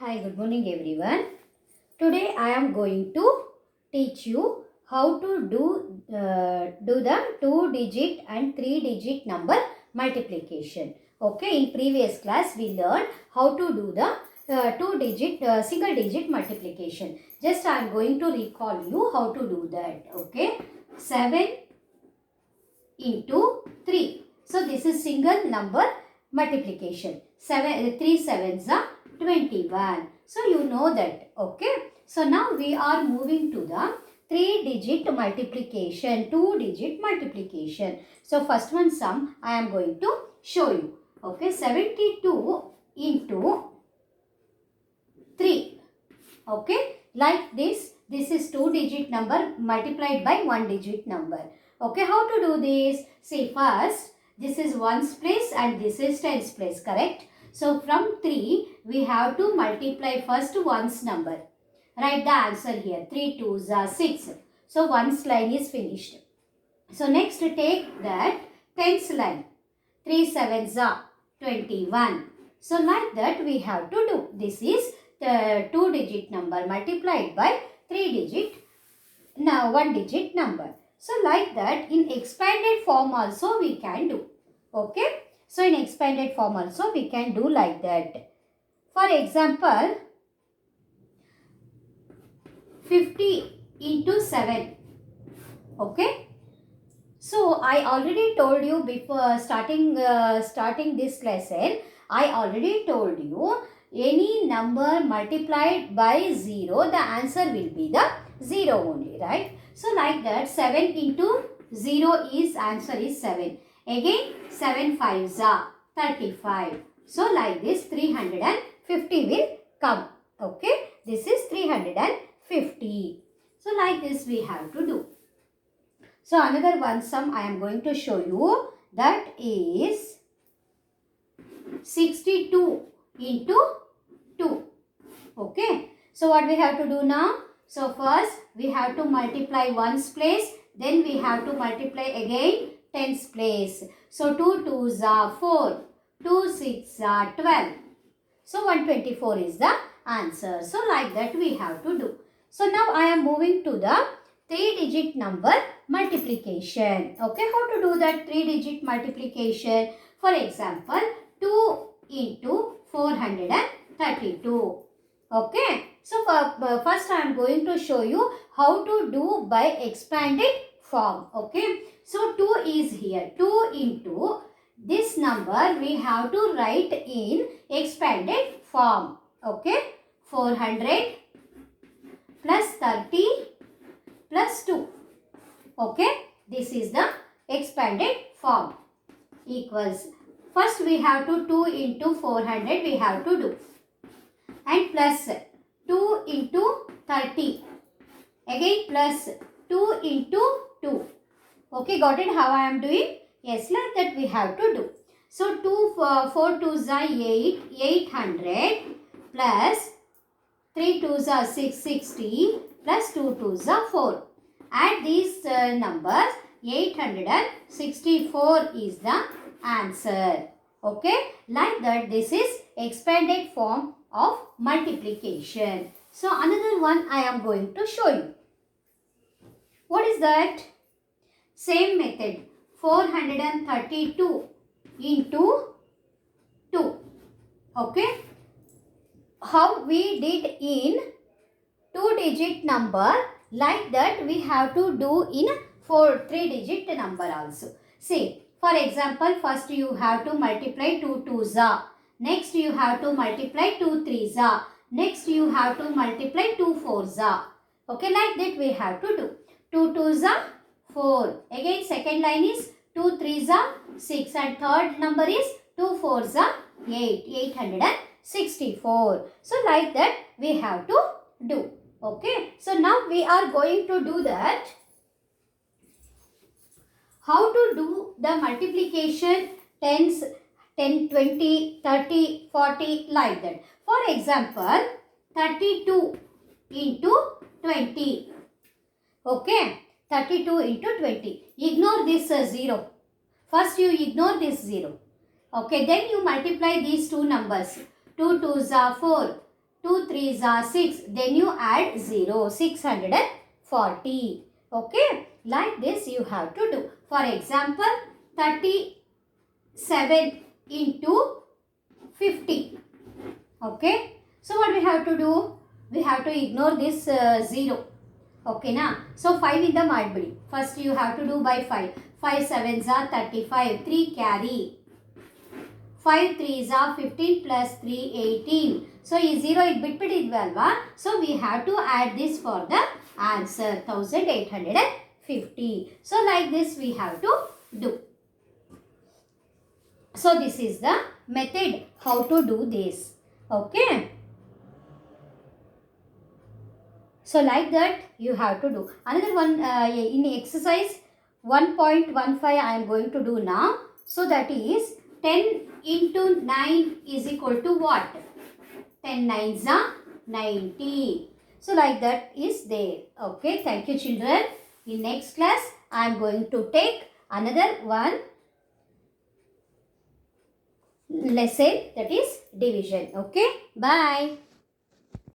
Hi, good morning everyone. Today I am going to teach you how to do the 2-digit and 3-digit number multiplication. Okay, in previous class we learned how to do the single digit multiplication. Just I am going to recall you how to do that. Okay, 7 into 3. So this is single number multiplication. 3 sevens are 21. So you know that. Okay. So now we are moving to the 3-digit multiplication, 2-digit multiplication. So first one sum I am going to show you. Okay, 72 into 3. Okay, like this is 2-digit number multiplied by 1-digit number. Okay, how to do this? See, first this is ones place and this is tens place, correct? So from 3 we have to multiply first ones number. Write the answer here. 3 2s are 6. So ones line is finished. So next take that tens line. 3 sevens are 21. So like that we have to do. This is the 2-digit number multiplied by 3-digit, now 1-digit number. So like that in expanded form also we can do. Okay. So in expanded form also we can do like that. For example, 50 into 7. Okay. So I already told you before starting this lesson, I already told you any number multiplied by 0, the answer will be the 0 only, right? So like that 7 into 0 is answer is 7. Again 7 5s are 35. So like this 350 will come. Okay, this is 350. So like this we have to do. So another one sum I am going to show you, that is 62 into 2. Okay. So what we have to do now? So first we have to multiply ones place, then we have to multiply again tens place. So 2 2s are 4, 2 6 are 12. So 124 is the answer. So like that we have to do. So now I am moving to the 3-digit number multiplication. Okay, how to do that 3-digit multiplication? For example, 2 into 432. Okay, so first I am going to show you how to do by expanded form. Okay, so 2 is here. 2 into this number we have to write in expanded form. Okay, 400 plus 30 plus 2. Okay, this is the expanded form. Equals, first we have to 2 into 400 we have to do, and plus 2 into 30, again plus 2 into 2. Okay, got it how I am doing? Yes, like that we have to do. So 4 2s are 8, 800 plus 3 2s are 660 plus 2 2s are 4. Add these numbers, 864 is the answer. Okay, like that this is expanded form of multiplication. So another one I am going to show you. What is that? Same method, 432 into 2. Okay, how we did in 2-digit number, like that we have to do in 3-digit number also. See, for example, first you have to multiply 2 2s are, next you have to multiply 2 3s are, next you have to multiply 2 4s are. Okay, like that we have to do. 2 2s are 4, again second line is 2 3s are 6, and third number is 2 4s are 8, 864. So like that we have to do. Okay, so now we are going to do that. How to do the multiplication tens, 10, 20, 30, 40, like that. For example, 32 into 20. Okay, 32 into 20. Ignore this 0. First you ignore this 0. Okay, then you multiply these two numbers. 2 2s are 4. 2 3s are 6. Then you add 0. 640. Okay. Like this you have to do. For example, 37 into 50. Okay. So what we have to do? We have to ignore this 0. Okay na. So 5 in the multiply. First you have to do by 5. 5 7s are 35. 3 carry. 5 3s are 15 plus 3 18. So is 0 it bit valva. So we have to add this for the answer 1850. So like this we have to do. So this is the method how to do this. Okay. So like that you have to do. Another one in exercise 1.15 I am going to do now. So that is 10 into 9 is equal to what? 10 9s are 90. So like that is there. Okay. Thank you children. In next class I am going to take another one lesson, that is division. Okay. Bye.